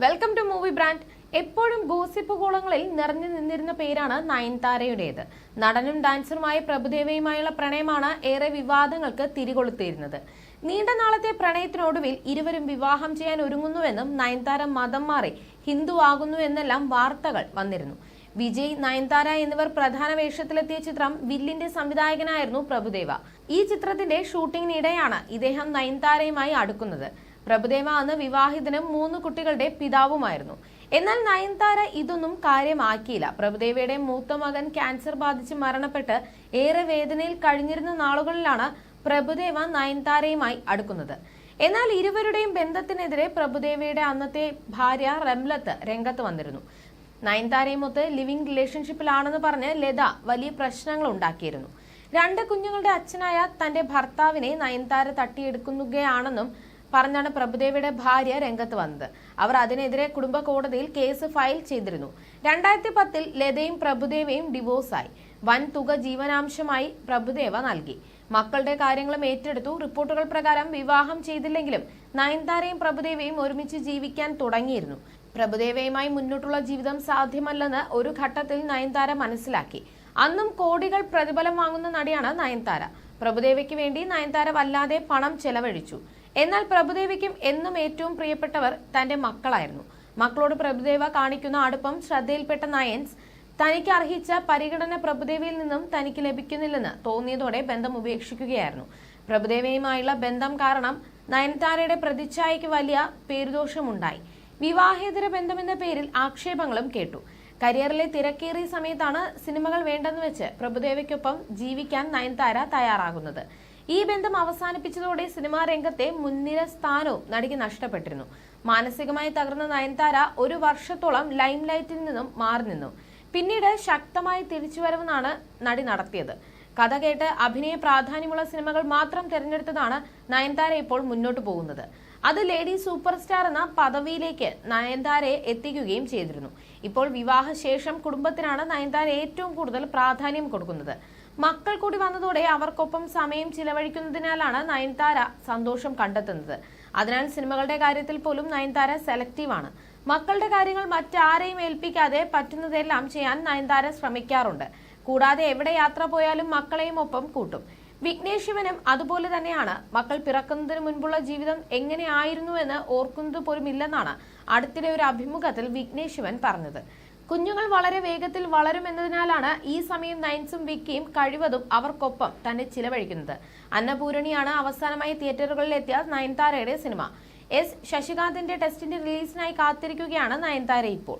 Welcome to movie brand. എപ്പോഴും gossip കോളങ്ങളിൽ നിറഞ്ഞു നിന്നിരുന്ന പേരാണ് നയൻതാരയുടേത്. നടനും ഡാൻസറുമായ പ്രഭുദേവയുമായുള്ള പ്രണയമാണ് ഏറെ വിവാദങ്ങൾക്ക് തിരികൊളുത്തിയിരുന്നത്. നീണ്ട നാളത്തെ പ്രണയത്തിനൊടുവിൽ ഇരുവരും വിവാഹം ചെയ്യാൻ ഒരുങ്ങുന്നുവെന്നും നയൻതാര മതം മാറി ഹിന്ദു ആകുന്നു എന്നെല്ലാം വാർത്തകൾ വന്നിരുന്നു. വിജയ്, നയൻതാര എന്നിവർ പ്രധാന വേഷത്തിലെത്തിയ ചിത്രം വില്ലിന്റെ സംവിധായകനായിരുന്നു പ്രഭുദേവ. ഈ ചിത്രത്തിന്റെ ഷൂട്ടിംഗിനിടെയാണ് ഇദ്ദേഹം നയൻതാരയുമായി അടുക്കുന്നത്. പ്രഭുദേവ അന്ന് വിവാഹിതനും 3 കുട്ടികളുടെ പിതാവുമായിരുന്നു. എന്നാൽ നയൻതാര ഇതൊന്നും കാര്യമാക്കിയില്ല. പ്രഭുദേവയുടെ മൂത്ത മകൻ ക്യാൻസർ ബാധിച്ച് മരണപ്പെട്ട് ഏറെ വേദനയിൽ കഴിഞ്ഞിരുന്ന നാളുകളിലാണ് പ്രഭുദേവ നയൻതാരയുമായി അടുക്കുന്നത്. എന്നാൽ ഇരുവരുടെയും ബന്ധത്തിനെതിരെ പ്രഭുദേവയുടെ അന്നത്തെ ഭാര്യ റംലത്ത് രംഗത്ത് വന്നിരുന്നു. നയൻതാരയുമൊത്ത് ലിവിംഗ് റിലേഷൻഷിപ്പിലാണെന്ന് പറഞ്ഞ് ലത വലിയ പ്രശ്നങ്ങൾ ഉണ്ടാക്കിയിരുന്നു. 2 കുഞ്ഞുങ്ങളുടെ അച്ഛനായ തന്റെ ഭർത്താവിനെ നയൻതാര തട്ടിയെടുക്കുകയാണെന്നും പറഞ്ഞാണ് പ്രഭുദേവയുടെ ഭാര്യ രംഗത്ത് വന്നത്. അവർ അതിനെതിരെ കുടുംബ കോടതിയിൽ കേസ് ഫയൽ ചെയ്തിരുന്നു. 2010-ൽ ലതയും പ്രഭുദേവയും ഡിവോഴ്സായി. വൻ തുക ജീവനാംശമായി പ്രഭുദേവ നൽകി. മക്കളുടെ കാര്യങ്ങളും ഏറ്റെടുത്തു. റിപ്പോർട്ടുകൾ പ്രകാരം വിവാഹം ചെയ്തില്ലെങ്കിലും നയൻതാരയും പ്രഭുദേവയും ഒരുമിച്ച് ജീവിക്കാൻ തുടങ്ങിയിരുന്നു. പ്രഭുദേവയുമായി മുന്നോട്ടുള്ള ജീവിതം സാധ്യമല്ലെന്ന് ഒരു ഘട്ടത്തിൽ നയൻതാര മനസ്സിലാക്കി. അന്നും കോടികൾ പ്രതിഫലം വാങ്ങുന്ന നടിയാണ് നയൻതാര. പ്രഭുദേവയ്ക്ക് വേണ്ടി നയൻതാര വല്ലാതെ പണം ചെലവഴിച്ചു. എന്നാൽ പ്രഭുദേവയ്ക്കും എന്നും ഏറ്റവും പ്രിയപ്പെട്ടവർ തന്റെ മക്കളായിരുന്നു. മക്കളോട് പ്രഭുദേവ കാണിക്കുന്ന അടുപ്പം ശ്രദ്ധയിൽപ്പെട്ട നയൻസ് തനിക്ക് അർഹിച്ച പരിഗണന പ്രഭുദേവയിൽ നിന്നും തനിക്ക് ലഭിക്കുന്നില്ലെന്ന് തോന്നിയതോടെ ബന്ധം ഉപേക്ഷിക്കുകയായിരുന്നു. പ്രഭുദേവയുമായുള്ള ബന്ധം കാരണം നയൻതാരയുടെ പ്രതിച്ഛായയ്ക്ക് വലിയ പേരുദോഷമുണ്ടായി. വിവാഹേതര ബന്ധമെന്ന പേരിൽ ആക്ഷേപങ്ങളും കേട്ടു. കരിയറിലെ തിരക്കേറിയ സമയത്താണ് സിനിമകൾ വേണ്ടെന്ന് വെച്ച് പ്രഭുദേവയ്ക്കൊപ്പം ജീവിക്കാൻ നയൻതാര തയ്യാറാകുന്നത്. ഈ ബന്ധം അവസാനിപ്പിച്ചതോടെ സിനിമാ രംഗത്തെ മുൻനിര സ്ഥാനവും നടിക്ക് നഷ്ടപ്പെട്ടിരുന്നു. മാനസികമായി തകർന്ന നയൻതാര 1 വർഷത്തോളം ലൈം ലൈറ്റിൽ നിന്നും മാറി നിന്നു. പിന്നീട് ശക്തമായ തിരിച്ചുവരവാണ് നടി നടത്തിയത്. കഥ കേട്ട് അഭിനയ പ്രാധാന്യമുള്ള സിനിമകൾ മാത്രം തിരഞ്ഞെടുത്തതാണ് നയൻതാര ഇപ്പോൾ മുന്നോട്ട് പോകുന്നത്. അത് ലേഡി സൂപ്പർ സ്റ്റാർ എന്ന പദവിയിലേക്ക് നയൻതാരയെ എത്തിക്കുകയും ചെയ്തിരുന്നു. ഇപ്പോൾ വിവാഹശേഷം കുടുംബത്തിനാണ് നയൻതാര ഏറ്റവും കൂടുതൽ പ്രാധാന്യം കൊടുക്കുന്നത്. മക്കൾ കൂടി വന്നതോടെ അവർക്കൊപ്പം സമയം ചിലവഴിക്കുന്നതിനാലാണ് നയൻതാര സന്തോഷം കണ്ടെത്തുന്നത്. അതിനാൽ സിനിമകളുടെ കാര്യത്തിൽ പോലും നയൻതാര സെലക്റ്റീവാണ്. മക്കളുടെ കാര്യങ്ങൾ മറ്റാരെയും ഏൽപ്പിക്കാതെ പറ്റുന്നതെല്ലാം ചെയ്യാൻ നയൻതാര ശ്രമിക്കാറുണ്ട്. കൂടാതെ എവിടെ യാത്ര പോയാലും മക്കളെയും ഒപ്പം കൂട്ടും. വിഘ്നേഷ് ശിവനും അതുപോലെ തന്നെയാണ്. മക്കൾ പിറക്കുന്നതിന് മുൻപുള്ള ജീവിതം എങ്ങനെയായിരുന്നുവെന്ന് ഓർക്കുന്നത് പോലും ഇല്ലെന്നാണ് അടുത്തിടെ ഒരു അഭിമുഖത്തിൽ വിഘ്നേഷ് ശിവൻ പറഞ്ഞത്. കുഞ്ഞുങ്ങൾ വളരെ വേഗത്തിൽ വളരുമെന്നതിനാലാണ് ഈ സമയം നയൻസും വിക്കിയും കഴിവതും അവർക്കൊപ്പം തന്നെ ചിലവഴിക്കുന്നത്. അന്നപൂരണിയാണ് അവസാനമായി തിയേറ്ററുകളിൽ എത്തിയ നയൻതാരയുടെ സിനിമ. ശശികാന്തിന്റെ ടെസ്റ്റിന്റെ റിലീസിനായി കാത്തിരിക്കുകയാണ് നയൻതാര ഇപ്പോൾ.